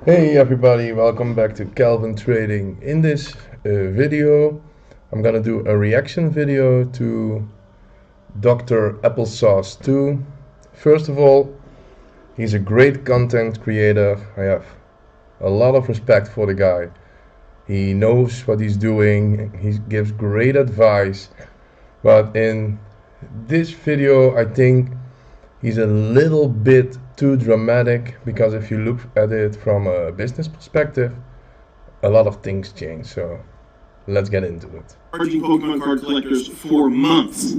Hey everybody, welcome back to KelvinTrading. In this video, I'm gonna do a reaction video to Dr Appelsauce 2. First of all, he's a great content creator. I have a lot of respect for the guy. He knows what he's doing, he gives great advice, but in this video I think he's a little bit too dramatic, because if you look at it from a business perspective, a lot of things change. So let's get into it. Charging Pokemon card collectors for months.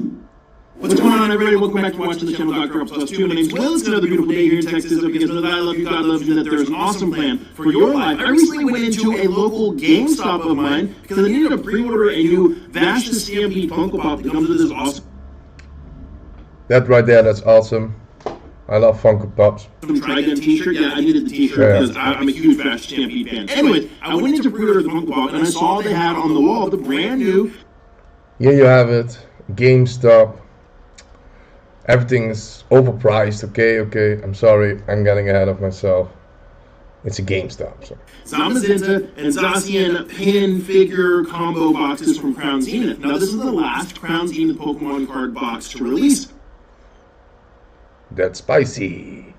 What's going on, everybody? Welcome back to watching the channel, Dr Appelsauce 2. My name's Will. It's another beautiful day here in Texas. Because know that I love you, God loves you, and that there's an awesome plan for your life. I recently went into a local GameStop of mine because I needed to pre-order a new Vash the Stampede Funko Pop that comes with this awesome. That right there, that's awesome. I love Funko Pops. Trident t-shirt. Yeah, I needed the t-shirt because I'm a huge Vash Stampede fan. Anyways, I went into pre-order the Funko Pop and I saw they had on the wall the brand new. Here you have it, GameStop. Everything is overpriced. Okay, I'm sorry, I'm getting ahead of myself. It's a GameStop. So. Zamazenta and Zacian pin figure combo boxes from Crown Zenith. Now this is the last Crown Zenith Pokemon card box to release. That's spicy.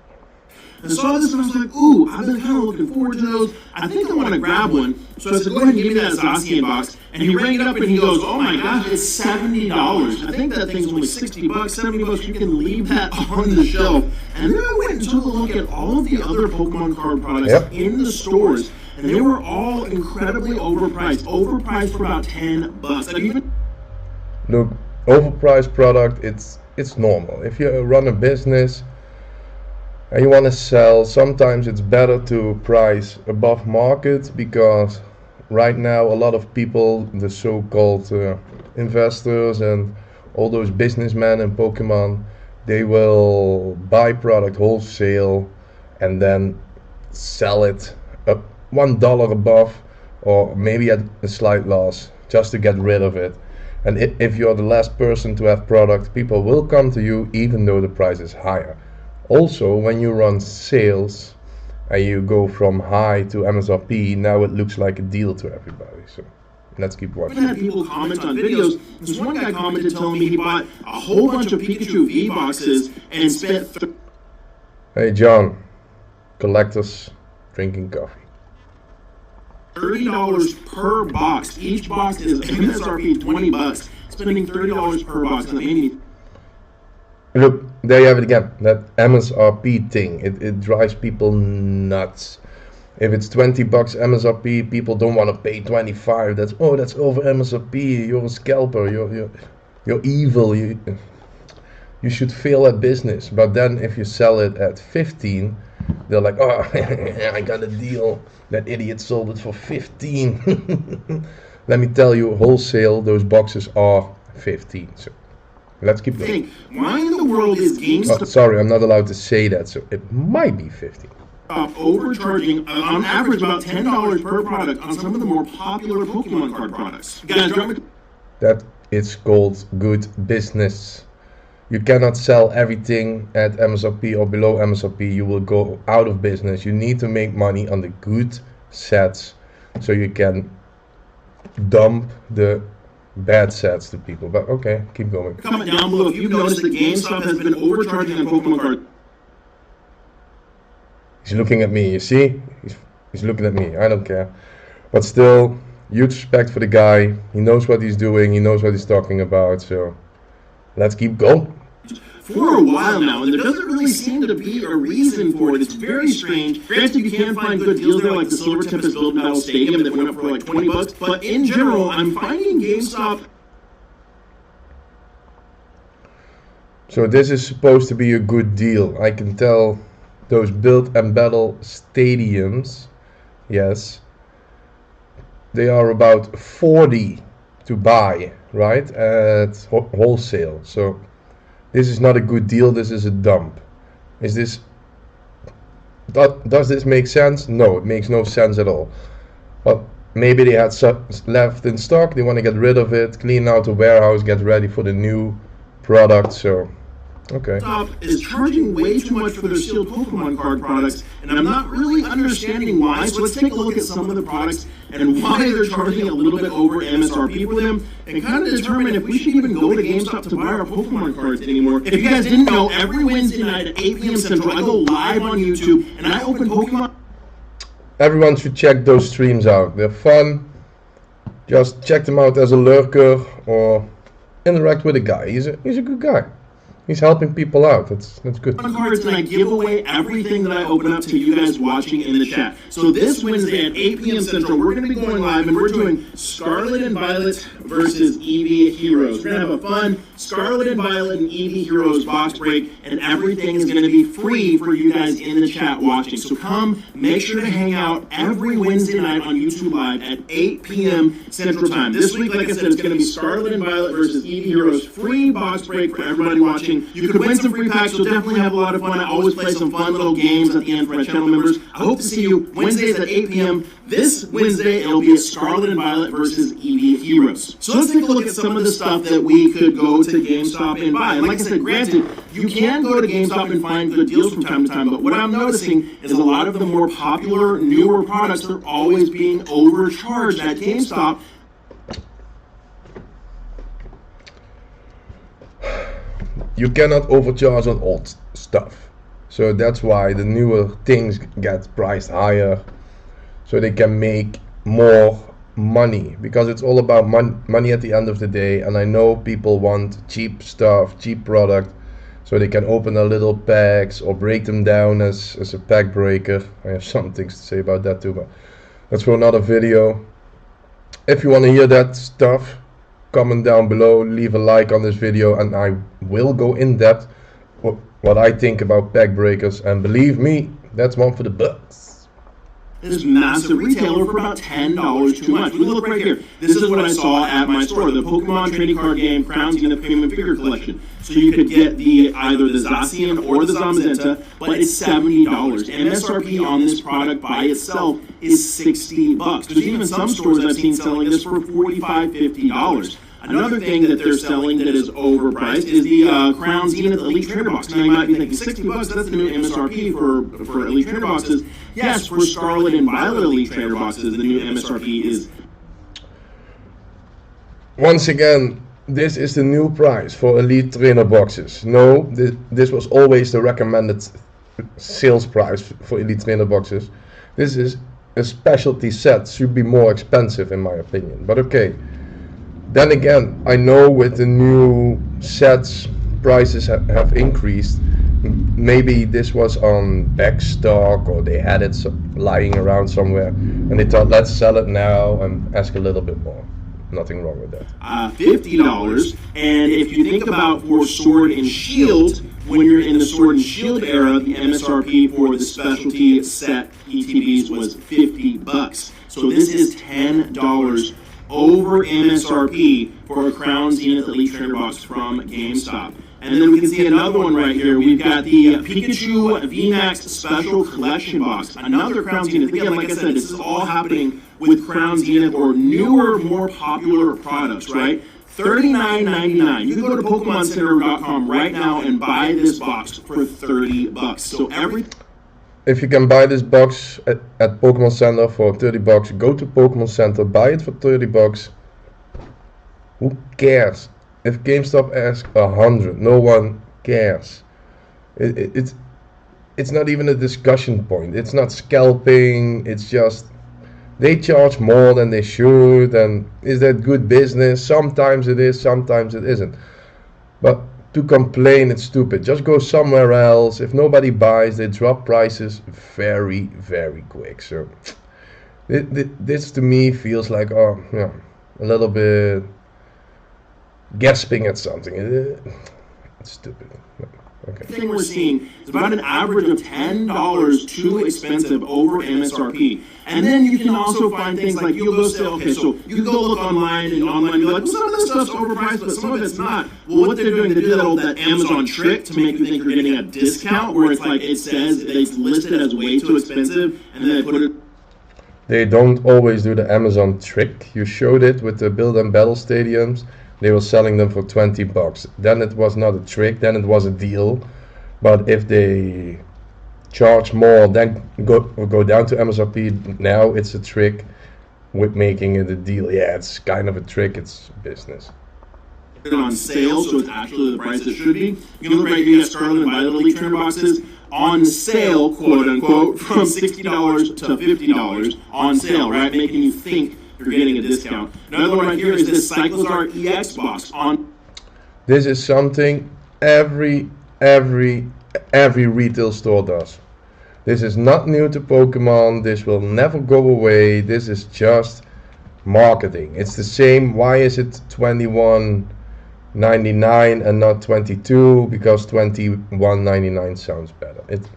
I saw this and I was like, ooh, I've been kind of looking forward to those. I think I want to grab one. So I said, go ahead and give me that Zacian box. And he rang it up and he goes, oh my gosh, it's $70. I think that thing's only 60 bucks, 70 bucks. You can leave that on the shelf. And then I went and took a look at all of the other Pokemon card products in the stores. And they were all incredibly overpriced. Overpriced for about 10 bucks. Like even look, overpriced product, it's normal. If you run a business and you want to sell, sometimes it's better to price above market, because right now a lot of people, the so-called investors and all those businessmen in Pokemon, they will buy product wholesale and then sell it up $1 above, or maybe at a slight loss, just to get rid of it. And if you're the last person to have product, people will come to you even though the price is higher. Also, when you run sales and you go from high to MSRP, now it looks like a deal to everybody. So let's keep watching. I've had people comment on videos. This one guy commented telling me he bought a whole bunch of Pikachu V boxes and spent. Hey John, collectors drinking coffee. $30 per box. Each box is MSRP 20 bucks. Spending $30 per box on any. Look, there you have it again. That MSRP thing. It drives people nuts. If it's 20 bucks MSRP, people don't want to pay 25. That's over MSRP. You're a scalper. You're evil. You should fail at business. But then if you sell it at 15, they're like, oh, I got a deal. That idiot sold it for 15. Let me tell you, wholesale, those boxes are 15. So let's keep going. Why in the world is GameStop? Oh, sorry, I'm not allowed to say that, so it might be 15. Overcharging on average about $10 per product on some of the more popular Pokemon card products. You guys, drop me. That is called good business. You cannot sell everything at MSRP or below MSRP. You will go out of business. You need to make money on the good sets so you can dump the bad sets to people. But okay, keep going. Comment down below if you've noticed that GameStop has been overcharging on Pokemon cards. He's looking at me, you see? He's looking at me. I don't care. But still, huge respect for the guy. He knows what he's doing. He knows what he's talking about. So let's keep going. For a while now, and there doesn't really seem to be a reason for it. It's very strange. Granted, you can find good deals there, like the Silver Tempest Build Battle Stadium that went up for like 20 bucks. But in general, I'm finding GameStop. So this is supposed to be a good deal. I can tell those Build and Battle stadiums, yes, they are about 40 to buy, right, at wholesale. So this is not a good deal. This is a dump. Is this? Does this make sense? No, it makes no sense at all. But maybe they had left in stock. They want to get rid of it, clean out the warehouse, get ready for the new product. So Okay. GameStop is charging way too much for their sealed Pokemon card products, and I'm not really understanding why. So let's take a look at some of the products and why they're charging a little bit over MSRP for them, and kind of determine if we should even go to GameStop to buy our Pokemon cards anymore. If you guys didn't know, every Wednesday night at 8 p.m. Central, I go live on YouTube, and I open Pokemon. Everyone should check those streams out. They're fun. Just check them out as a lurker or interact with a guy. He's a good guy. He's helping people out. That's good. Cards, and I give away everything that I open up to you guys watching in the chat. So this Wednesday at 8 p.m. Central, we're going to be going live, and we're doing Scarlet and Violet versus Eevee Heroes. We're going to have a fun Scarlet and Violet and Eevee Heroes box break, and everything is going to be free for you guys in the chat watching. So come, make sure to hang out every Wednesday night on YouTube Live at 8 p.m. Central Time. This week, like I said, it's going to be Scarlet and Violet versus Eevee Heroes. Free box break for everybody watching. You could win some free packs. You'll definitely have a lot of fun. I always play some fun little games at the end for my channel members. I hope to see you Wednesdays at 8 p.m. This Wednesday, it'll be a Scarlet and Violet versus Eevee Heroes. So let's take a look at some of the stuff that we could go to GameStop and buy. And like I said, granted, you can go to GameStop and find good deals from time to time, but what I'm noticing is a lot of the more popular, newer products are always being overcharged at GameStop. You cannot overcharge on old stuff, so that's why the newer things get priced higher, so they can make more money, because it's all about money at the end of the day. And I know people want cheap stuff, cheap product, so they can open their little packs or break them down as a pack breaker. I have some things to say about that too, but that's for another video. If you want to hear that stuff, comment down below, leave a like on this video, and I will go in depth what I think about pack breakers, and believe me, that's one for the books. This massive retailer for about $10 too much. We look right here. This is what I saw at my store, the Pokemon trading card game Crowns in the Premium Figure Collection. So you could get either the Zacian or the Zamazenta, but it's $70. MSRP on this product by itself is $60. There's even some stores I've seen selling this for $45, $50. Another thing that they're selling that is overpriced is the Crown Zenith Elite Trainer Box. Now you might be thinking $60, that's the new MSRP for Elite Trainer Boxes. Yes, for Scarlet and Violet Elite Trainer Boxes, the new MSRP is... Once again, this is the new price for Elite Trainer Boxes. No, this was always the recommended sales price for Elite Trainer Boxes. This is a specialty set, should be more expensive in my opinion, but okay. Then again, I know with the new sets, prices have increased. Maybe this was on back stock, or they had it lying around somewhere, and they thought, let's sell it now and ask a little bit more. Nothing wrong with that. $50, and if you think about for Sword and Shield, when you're in the Sword and Shield era, the MSRP for the specialty set ETBs was $50. So this is $10 over MSRP for a Crown Zenith Elite Trainer Box from GameStop. And then we can see another one right here. We've got the Pikachu VMAX Special Collection Box. Another Crown Zenith. Again, like I said, this is all happening with Crown Zenith or newer, more popular products, right? $39.99. You can go to PokemonCenter.com right now and buy this box for $30. So if you can buy this box at Pokemon Center for $30, go to Pokemon Center, buy it for $30. Who cares? If GameStop asks $100, no one cares. It's not even a discussion point. It's not scalping. It's just they charge more than they should. And is that good business? Sometimes it is, sometimes it isn't. But to complain, it's stupid. Just go somewhere else. If nobody buys, they drop prices very, very quick. So this to me feels like, oh yeah, a little bit gasping at something. It's stupid. Okay. Thing we're seeing is about an average of $10 too expensive over MSRP. And then you can also find things like, you'll go say, okay, so you can go look online and online, you're like, well, some of this stuff's overpriced, but some of it's not. Well, what they're doing, they do that Amazon trick to make you think you're getting a discount, where it's like, it says it's listed as way too expensive, and then they put it. They don't always do the Amazon trick. You showed it with the Build and Battle stadiums. they were selling them for 20 bucks. Then it was not a trick, then it was a deal. But if they charge more, then go down to MSRP, now it's a trick with making it a deal. Yeah, it's kind of a trick, it's business. On sale, so it's actually the price it should be. You can look right here, you got Scarlet and Violet Elite Trimmer boxes on sale, quote unquote, from $60 to $50 on sale, right? Making you think you're getting a discount. Another one right here is this Cyclozar EX box on. This is something every retail store does. This is not new to Pokemon. This will never go away. This is just marketing. It's the same. Why is it $21.99 and not $22? Because $21.99 sounds better. It's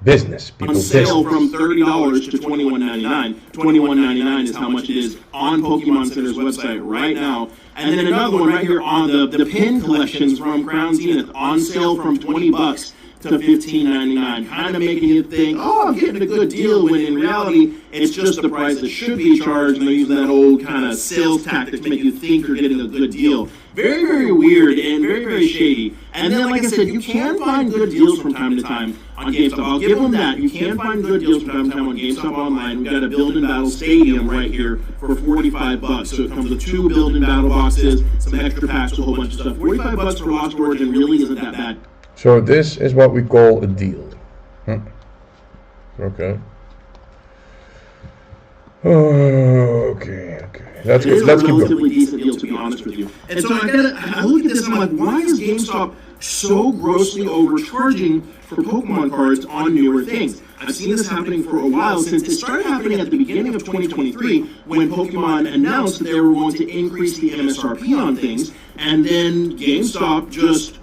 business. People on sale from $30 to $21.99. $21.99 is how much it is on Pokemon Center's website right now. And then another one right here on the pin collections from Crown Zenith on sale from 20 bucks to $15.99, kind of making you think, oh, I'm getting a good deal, when in reality, it's just the price that should be charged, and they use that old kind of sales tactic to make you think you're getting a good deal. Very, very weird and very, very shady. And then, like I said, you can find good deals from time to time on GameStop. I'll give them that. You can find good deals from time to time on GameStop Online. We've got a Build and Battle Stadium right here for 45 bucks. So it comes with 2 Build and Battle boxes, some extra packs, a whole bunch of stuff. 45 bucks for Lost Origin really isn't that bad. So this is what we call a deal. Okay. Okay. Let's keep going. It's a relatively decent deal, to be honest with you. And so I look at this and I'm like, why is GameStop so grossly overcharging for Pokemon cards on newer things? I've seen this happening for a while, since it started happening at the beginning of 2023 when Pokemon announced that they were going to increase the MSRP on things, and then GameStop just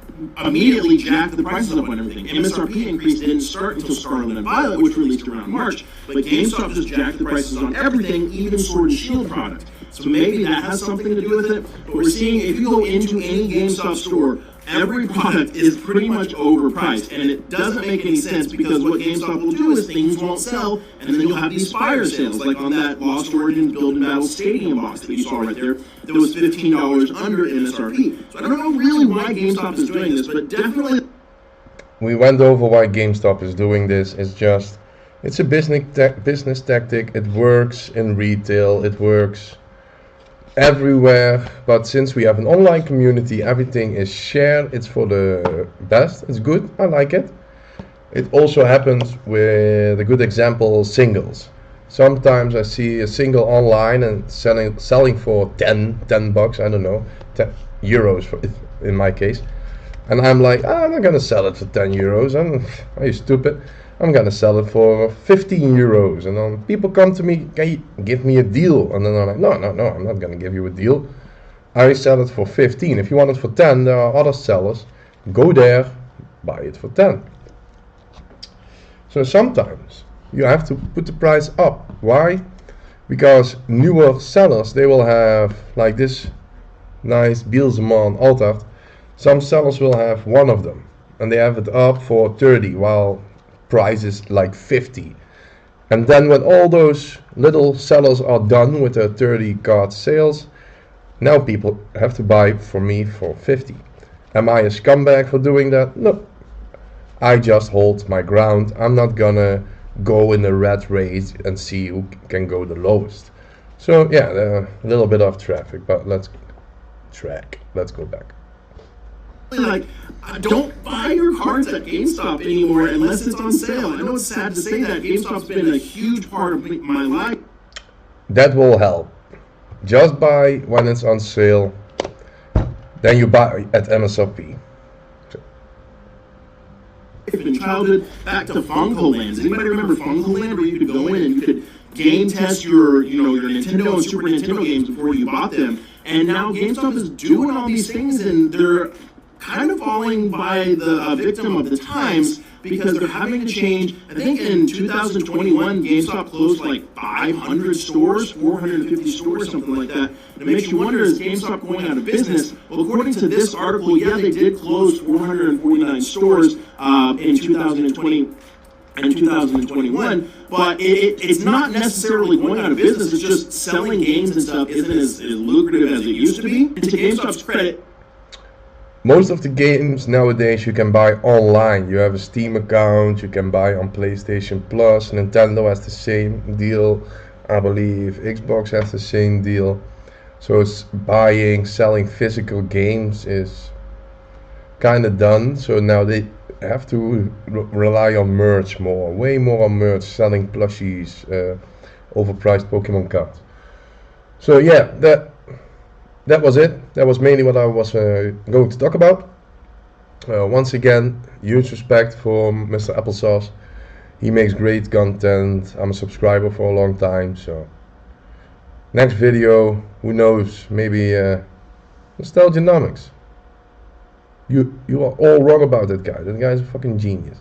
immediately jacked the prices up on everything. MSRP increase didn't start until Scarlet and Violet, which released around March, but GameStop just jacked the prices on everything, even Sword and Shield product. So maybe that has something to do with it, but we're seeing, if you go into any GameStop store, every product is pretty much overpriced, and it doesn't make any sense, because what GameStop will do is things won't sell, and then you'll have these fire sales, like on that Lost Origins Build and Battle Stadium box that you saw right there, that was $15 under MSRP. So I don't know really why GameStop is doing this, but definitely. We went over why GameStop is doing this. It's a business tactic. It works in retail. It works everywhere, but since we have an online community, everything is shared. It's for the best. It's good. I like it. It also happens with a good example, singles. Sometimes I see a single online and selling for 10 bucks, I don't know, 10 euros for it, in my case, and I'm like, I'm not gonna sell it for 10 euros. Are you stupid? I'm gonna sell it for 15 euros. And then people come to me, can you give me a deal? And then I'm like, no, I'm not gonna give you a deal. I sell it for 15. If you want it for 10, there are other sellers. Go there, buy it for 10. So sometimes you have to put the price up. Why? Because newer sellers, they will have, like this nice Bielseman Altart. Some sellers will have one of them, and they have it up for 30, while price is like 50. And then when all those little sellers are done with their 30 card sales, now people have to buy for me for 50. Am I a scumbag for doing that? No. I just hold my ground. I'm not gonna go in a rat race and see who can go the lowest. So yeah, a little bit off traffic, but let's go back. Like, don't buy your cards at GameStop anymore unless it's on sale. I know it's sad to say that. GameStop's been a huge part of my life. That will help. Just buy when it's on sale. Then you buy at MSRP. From childhood back to Funko Lands. Anybody remember Funko Land, where you could go in and you could game test your Nintendo and Super Nintendo games before you bought them? And now GameStop is doing all these things, and they're kind of falling by the victim of the times, because they're having to change. I think in 2021, GameStop closed like 500 stores, 450 stores, something like that. And it makes you wonder, is GameStop going out of business? Well, according to this article, yeah, they did close 449 stores in 2020. in 2021, but it's not necessarily going out of business. It's just selling games and stuff isn't as lucrative as it used to be. And to GameStop's credit, most of the games nowadays you can buy online. You have a Steam account, you can buy on PlayStation Plus. Nintendo has the same deal, I believe. Xbox has the same deal. So it's buying, selling physical games is kind of done. So now they have to rely on merch more, way more on merch, selling plushies, overpriced Pokemon cards. So yeah, that was it. That was mainly what I was going to talk about. Once again, huge respect for Mr. Appelsauce. He makes great content. I'm a subscriber for a long time, so next video, who knows, maybe Nostalgianomics. You are all wrong about that guy. That guy is a fucking genius.